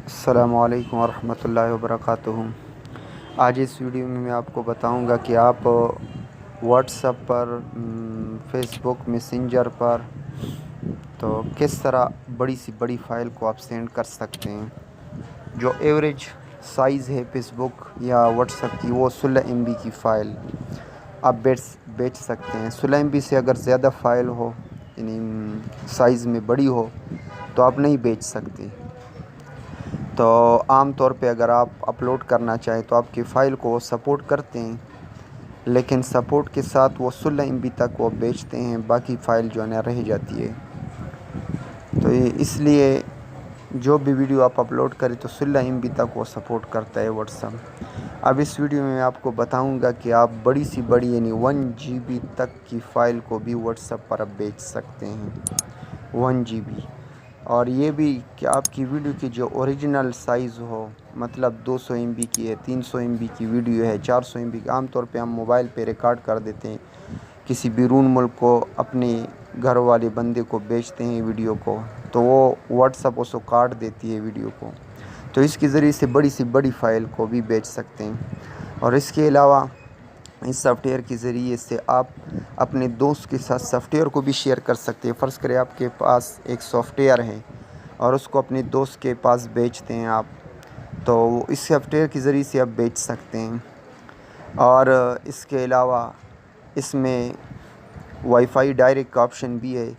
السلام علیکم ورحمۃ اللہ وبرکاتہ۔ آج اس ویڈیو میں آپ کو بتاؤں گا کہ آپ واٹس ایپ پر، فیس بک میسنجر پر تو کس طرح بڑی سی بڑی فائل کو آپ سینڈ کر سکتے ہیں۔ جو ایوریج سائز ہے فیس بک یا واٹس ایپ کی وہ 16 MB کی فائل آپ بیچ سکتے ہیں۔ 16 MB سے اگر زیادہ فائل ہو، یعنی سائز میں بڑی ہو، تو آپ نہیں بیچ سکتے۔ تو عام طور پہ اگر آپ اپلوڈ کرنا چاہیں تو آپ کی فائل کو وہ سپورٹ کرتے ہیں، لیکن سپورٹ کے ساتھ وہ 16 MB تک وہ بیچتے ہیں، باقی فائل جو ہے نا رہ جاتی ہے۔ تو اس لیے جو بھی ویڈیو آپ اپلوڈ کریں تو 16 MB تک وہ سپورٹ کرتا ہے واٹس ایپ۔ اب اس ویڈیو میں آپ کو بتاؤں گا کہ آپ بڑی سی بڑی یعنی 1 GB تک کی فائل کو بھی واٹس ایپ پر آپ بیچ سکتے ہیں۔ 1 GB، اور یہ بھی کہ آپ کی ویڈیو کی جو اوریجنل سائز ہو، مطلب 200 MB کی ہے، 300 MB کی ویڈیو ہے، 400 MB کی۔ عام طور پہ ہم موبائل پہ ریکارڈ کر دیتے ہیں، کسی بیرون ملک کو اپنے گھر والے بندے کو بیچتے ہیں ویڈیو کو، تو وہ واٹس ایپ اس کو کاٹ دیتی ہے ویڈیو کو۔ تو اس کے ذریعے سے بڑی سی بڑی فائل کو بھی بیچ سکتے ہیں۔ اور اس کے علاوہ اس سافٹ ویئر کے ذریعے سے آپ اپنے دوست کے ساتھ سافٹ ویئر کو بھی شیئر کر سکتے ہیں۔ فرض کریں آپ کے پاس ایک سافٹ ویئر ہے اور اس کو اپنے دوست کے پاس بیچتے ہیں آپ، تو اس سافٹ ویئر کے ذریعے سے آپ بیچ سکتے ہیں۔ اور اس کے علاوہ اس میں وائی فائی ڈائریکٹ کا آپشن بھی ہے،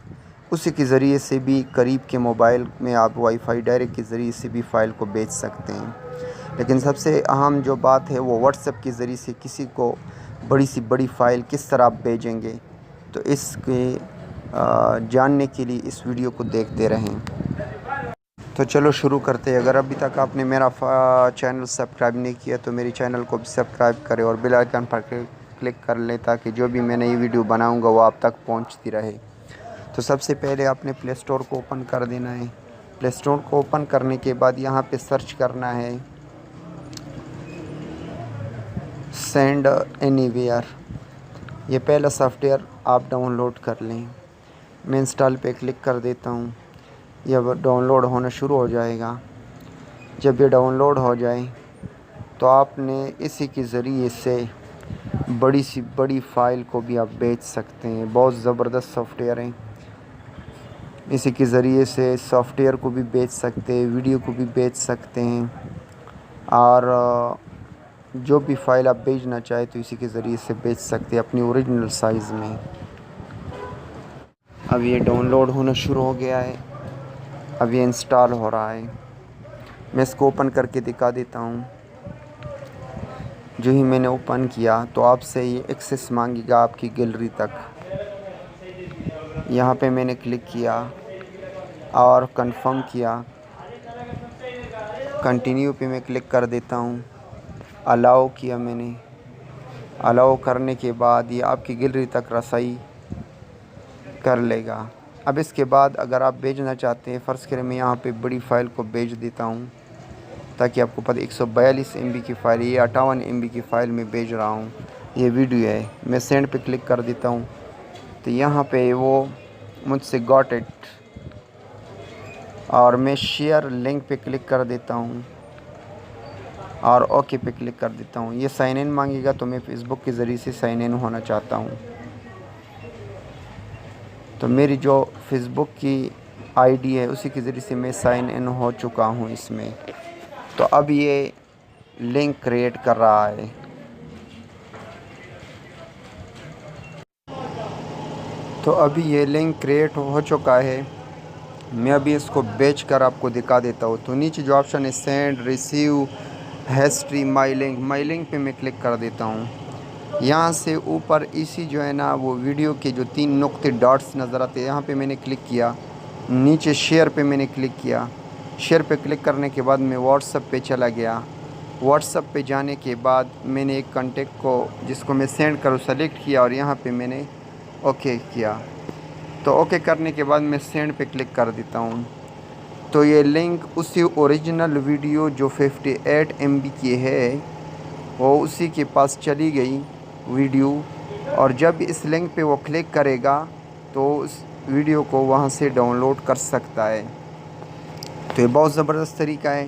اسی کے ذریعے سے بھی قریب کے موبائل میں آپ وائی فائی ڈائریکٹ کے ذریعے سے بھی فائل کو بیچ سکتے ہیں۔ لیکن سب سے اہم جو بات ہے وہ واٹس ایپ کے ذریعے سے کسی کو بڑی سی بڑی فائل کس طرح آپ بھیجیں گے، تو اس کے جاننے کے لیے اس ویڈیو کو دیکھتے رہیں۔ تو چلو شروع کرتے ہیں۔ اگر ابھی تک آپ نے میرا چینل سبسکرائب نہیں کیا تو میری چینل کو بھی سبسکرائب کریں اور بیل آئیکن پر کلک کر لیں، تاکہ جو بھی میں نئی ویڈیو بناؤں گا وہ آپ تک پہنچتی رہے۔ تو سب سے پہلے آپ نے پلے اسٹور کو اوپن کر دینا ہے۔ پلے اسٹور کو اوپن کرنے کے بعد یہاں پہ سرچ کرنا ہے سینڈ اینی ویئر۔ یہ پہلا سافٹ ویئر آپ ڈاؤن لوڈ کر لیں۔ میں انسٹال پہ کلک کر دیتا ہوں، یہ ڈاؤن لوڈ ہونا شروع ہو جائے گا۔ جب یہ ڈاؤن لوڈ ہو جائے تو آپ نے اسی کے ذریعے سے بڑی سی بڑی فائل کو بھی آپ بیچ سکتے ہیں۔ بہت زبردست سافٹ ویئر ہیں، اسی کے ذریعے سے سافٹ ویئر کو بھی بیچ سکتے ہیں، ویڈیو کو بھی بیچ سکتے ہیں، اور جو بھی فائل آپ بھیجنا چاہے تو اسی کے ذریعے سے بیچ سکتے ہیں اپنی اوریجنل سائز میں۔ اب یہ ڈاؤن لوڈ ہونا شروع ہو گیا ہے، اب یہ انسٹال ہو رہا ہے۔ میں اس کو اوپن کر کے دکھا دیتا ہوں۔ جو ہی میں نے اوپن کیا تو آپ سے یہ ایکسیس مانگے گا آپ کی گیلری تک۔ یہاں پہ میں نے کلک کیا اور کنفرم کیا۔ کنٹینیو پہ میں کلک کر دیتا ہوں، الاؤ کیا میں نے۔ الاؤ کرنے کے بعد یہ آپ کی گیلری تک رسائی کر لے گا۔ اب اس کے بعد اگر آپ بھیجنا چاہتے ہیں، فرض کریں میں یہاں پہ بڑی فائل کو بھیج دیتا ہوں، تاکہ آپ کو پتہ 142 MB کی فائل، یہ 58 MB کی فائل میں بھیج رہا ہوں۔ یہ ویڈیو ہے، میں سینڈ پہ کلک کر دیتا ہوں تو یہاں پہ وہ مجھ سے گاٹ اٹ، اور میں شیئر لنک پہ کلک کر دیتا ہوں اور اوکے پہ کلک کر دیتا ہوں۔ یہ سائن ان مانگے گا تو میں فیس بک کے ذریعے سے سائن ان ہونا چاہتا ہوں، تو میری جو فیس بک کی ID ہے اسی کے ذریعے سے میں سائن ان ہو چکا ہوں اس میں۔ تو اب یہ لنک کریٹ کر رہا ہے۔ تو ابھی یہ لنک کریٹ ہو چکا ہے، میں ابھی اس کو بیچ کر آپ کو دکھا دیتا ہوں۔ تو نیچے جو آپشن ہے سینڈ، ریسیو، ہسٹری، مائی لنک پہ میں کلک کر دیتا ہوں۔ یہاں سے اوپر اسی جو ہے نا وہ ویڈیو کے جو 3 نقطے ڈاٹس نظر آتے ہیں، یہاں پہ میں نے کلک کیا۔ نیچے شیئر پہ میں نے کلک کیا۔ شیئر پہ کلک کرنے کے بعد میں واٹس ایپ پہ چلا گیا۔ واٹس ایپ پہ جانے کے بعد میں نے ایک کانٹیکٹ کو جس کو میں سینڈ کروں سلیکٹ کیا، اور یہاں پہ میں نے اوکے کیا۔ تو اوکے کرنے کے بعد میں سینڈ پہ کلک کر دیتا ہوں، تو یہ لنک اسی اوریجنل ویڈیو جو 58 MB کی ہے وہ اسی کے پاس چلی گئی ویڈیو، اور جب اس لنک پہ وہ کلک کرے گا تو اس ویڈیو کو وہاں سے ڈاؤن لوڈ کر سکتا ہے۔ تو یہ بہت زبردست طریقہ ہے۔